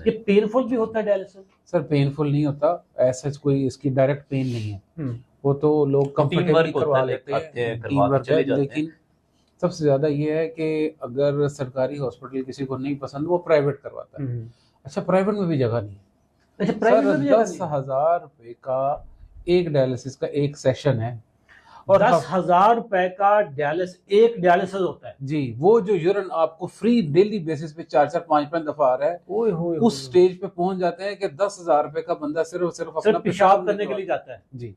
ये पेनफुल भी होता है डायलिसिस? सर पेनफुल नहीं होता, ऐसा कोई इसकी डायरेक्ट पेन नहीं है। वो तो लोग कंफर्टेबली करवा लेते हैं, टीम वर्क है। लेकिन सबसे ज्यादा ये है कि अगर सरकारी हॉस्पिटल किसी को नहीं पसंद वो प्राइवेट करवाता है। अच्छा, प्राइवेट में भी जगह नहीं है। अच्छा, प्राइवेट में भी जगह नहीं है? 10,000 रुपए का एक डायलिसिस का एक सेशन है और 10,000 रुपए का एक डायलिसिस होता है जी। वो जो यूरिन आपको फ्री डेली बेसिस पे 4-4 5-5 दफा आ रहा है, उस स्टेज पे पहुंच जाते हैं कि 10,000 रुपए का बंदा सिर्फ अपना पेशाब करने के लिए जाता है जी।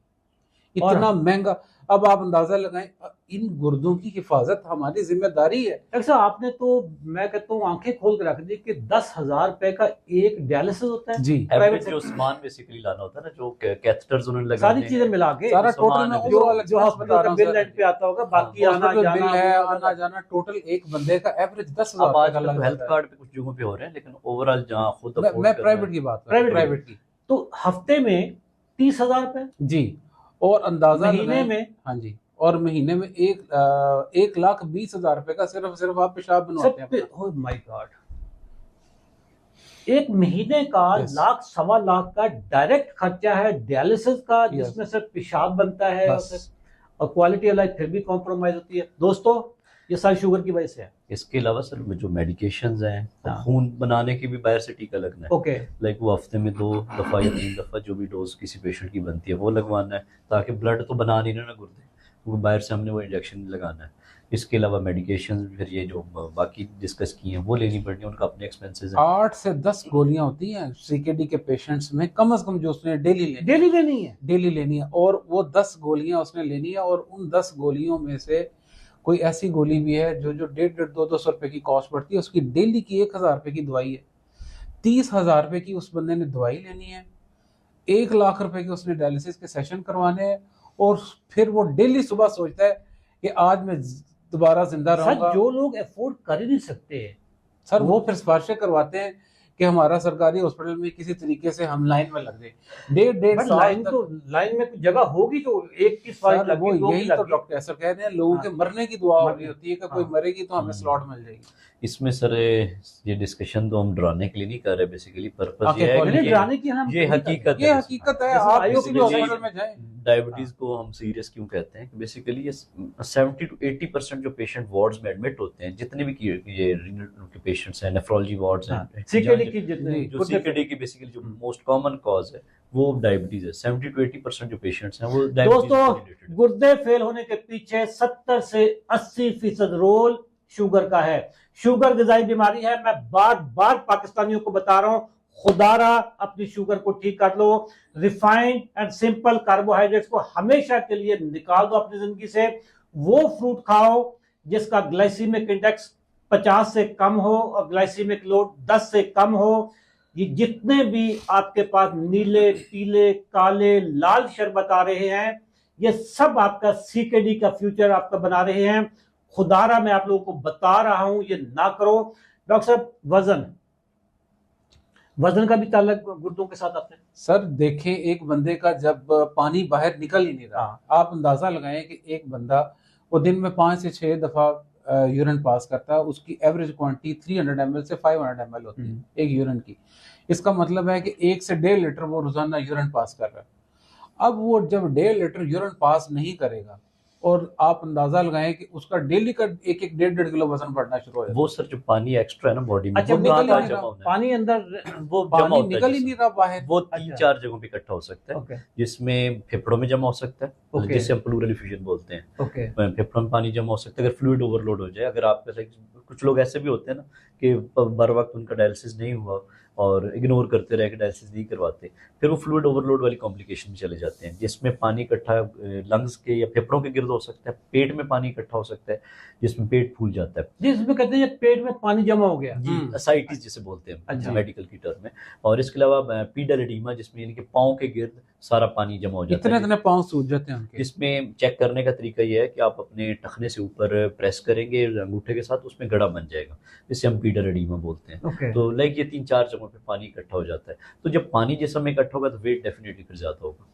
इतना महंगा। अब आप अंदाजा लगाएं, इन गुर्दों की हिफाजत हमारी जिम्मेदारी है। डॉक्टर साहब, आपने तो मैं कहता हूँ आंखें खोल कर रख दी कि 10,000 रुपए का एक डायलिसिस होता है जी। प्राइवेट जो सामान बेसिकली लाना होता है ना, जो कैथेटर्स उन्होंने लगाने, सारी चीजें मिला के सारा टोटल जो हॉस्पिटल का बिल एंड पे आता होगा, बाकी आना जाना टोटल एक बंदे का एवरेज 10,000 का हेल्थ कार्ड पे कुछ जगहों पे हो रहे हैं, लेकिन ओवरऑल जहाँ खुद मैं प्राइवेट की बात कर रहा हूं, प्राइवेट की तो हफ्ते में 30,000 रुपए जी। और अंदाजा महीने में, हाँ जी, और महीने में 1,20,000 रुपए का सिर्फ आप पेशाब बनवाते हैं। ओह माय गॉड, एक महीने का लाख सवा लाख का डायरेक्ट खर्चा है डायलिसिस का, जिसमें सिर्फ पेशाब बनता है और क्वालिटी ऑफ लाइफ फिर भी कॉम्प्रोमाइज होती है। दोस्तों, ये सारी शुगर की वजह से है। इसके अलावा सर जो मेडिकेशंस हैं, खून बनाने की भी बाहर से टीका लगना है। ओके, लाइक वो हफ्ते में 2 दफा या 3 दफा जो भी डोज किसी पेशेंट की बनती है वो लगवाना है, ताकि ब्लड तो बना नहीं ना गुर्दे, वो बाहर से हमने वो इंजेक्शन लगाना है। इसके अलावा मेडिकेशन फिर ये जो बाकी डिस्कस की हैं वो लेनी पड़नी है, उनका अपने एक्सपेंसेस हैं। 8 से 10 गोलियां होती हैं सीकेडी के पेशेंट्स में, कम से कम जो उसने डेली लेनी है। और वो 10 गोलियां उसने लेनी है, और उन 10 गोलियों में से कोई ऐसी गोली भी है जो 150-200 रुपए की कॉस्ट पड़ती है, उसकी डेली की 1,000 रुपए की दवाई है। 30,000 रुपए की उस बंदे ने दवाई लेनी है, 1 लाख रुपए के उसने डायलिसिस के सेशन करवाने हैं, और फिर वो डेली सुबह सोचता है कि आज मैं दोबारा जिंदा रहूंगा। जो लोग अफोर्ड कर ही नहीं सकते सर, वो फिर सिफारिशें करवाते हैं कि हमारा सरकारी हॉस्पिटल में किसी तरीके से हम लाइन में लग जाए। डेढ़ साल तो लाइन में जगह होगी तो एक की सर, वो यही तो डॉक्टर ऐसा कह रहे हैं, लोगों के मरने की दुआ हो रही होती है कि कोई मरेगी तो हमें स्लॉट मिल जाएगी। इसमें सर ये डिस्कशन तो हम डराने के लिए नहीं कर रहे, बेसिकली पर्पस ये है कि ये हकीकत है। आप किसी भी हॉस्पिटल में जाएं, डायबिटीज को हम सीरियस क्यों कहते हैं कि बेसिकली ये 70 to 80% जो पेशेंट वार्ड्स में एडमिट होते हैं, जितने भी ये रीनल के पेशेंट्स हैं, नेफ्रोलॉजी वार्ड्स हैं, सीकेडी की जितने जो सीकेडी की बेसिकली जो मोस्ट कॉमन कॉज है वो डायबिटीज है। 70 to 80% जो पेशेंट्स हैं वो डायबिटीज। दोस्तों, गुर्दे फेल होने के पीछे 70 से 80% रोल शुगर का है। शुगर ग़िज़ाई बीमारी है। मैं बार बार पाकिस्तानियों को बता रहा हूं, खुदारा अपनी शुगर को ठीक कर लो। रिफाइंड एंड सिंपल कार्बोहाइड्रेट्स को हमेशा के लिए निकाल दो अपनी जिंदगी से। वो फ्रूट खाओ जिसका ग्लाइसीमिक इंडेक्स 50 से कम हो और ग्लाइसीमिक लोड 10 से कम हो। ये जितने भी आपके पास नीले, पीले, काले, लाल शरबत आ रहे हैं, ये सब आपका सीकेडी का फ्यूचर आपका बना रहे हैं। खुदारा मैं आप लोगों को बता रहा हूं, ये ना करो। डॉक्टर साहब, वजन का भी ताल्लुक गुर्दों के साथ आता है? सर देखें, एक बंदे का जब पानी बाहर निकल ही नहीं रहा, आप अंदाजा लगाएं कि एक बंदा वो दिन में 5 से 6 दफा यूरिन पास करता है, उसकी एवरेज क्वांटिटी 300 ml से 500 ml होती है एक यूरिन की। इसका मतलब है कि 1 से 1.5 लीटर वो रोजाना यूरिन पास कर रहा है। अब वो जब 1.5 लीटर यूरिन पास नहीं करेगा, और आप अंदाजा लगाएं कि उसका डेली का 1-1 किलो वजन बढ़ना शुरू हो जाएगा। वो सर जो पानी एक्स्ट्रा है ना बॉडी में, अच्छा, पानी अंदर वो पानी निकल ही नहीं रहा बाहर। वो 3-4 जगहों पे इकट्ठा हो सकता है, जिसमें फेफड़ों में जमा हो सकता है, जिसे हम प्लूरल इफ्यूजन बोलते हैं। फेफड़ों में पानी जमा हो सकता है अगर फ्लूइड ओवरलोड हो जाए। अगर आप कुछ लोग ऐसे भी होते हैं ना कि बर वक्त उनका डायलिसिस नहीं हुआ और इग्नोर करते रहे कि डायलिसिस नहीं करवाते, फिर वो फ्लूइड ओवरलोड वाली कॉम्प्लिकेशन में चले जाते हैं, जिसमें पानी इकट्ठा लंग्स के या फेफड़ों के गिर्द हो सकता है, पेट में पानी इकट्ठा हो सकता है, जिसमें पेट फूल जाता है, जिसमें कहते हैं पेट में पानी जमा हो गया जी, असाइटिस जिसे बोलते हैं मेडिकल की टर्म में। और इसके अलावा पीडल एडिमा, जिसमें यानी कि पाँव के गिर्द सारा पानी जमा हो जाता है, इतने पाँव सूज जाते हैं उनके। जिसमें चेक करने का तरीका यह है कि आप अपने टखने से ऊपर प्रेस करेंगे अंगूठे के साथ, उसमें गड़ा बन जाएगा, जिसे हम पीडल एडिमा बोलते हैं। तो लाइक ये 3-4 जगहों पे पानी इकट्ठा हो जाता है। तो जब पानी जिस्म में इकट्ठा होगा तो वेट डेफिनेटली फिर ज्यादा होगा।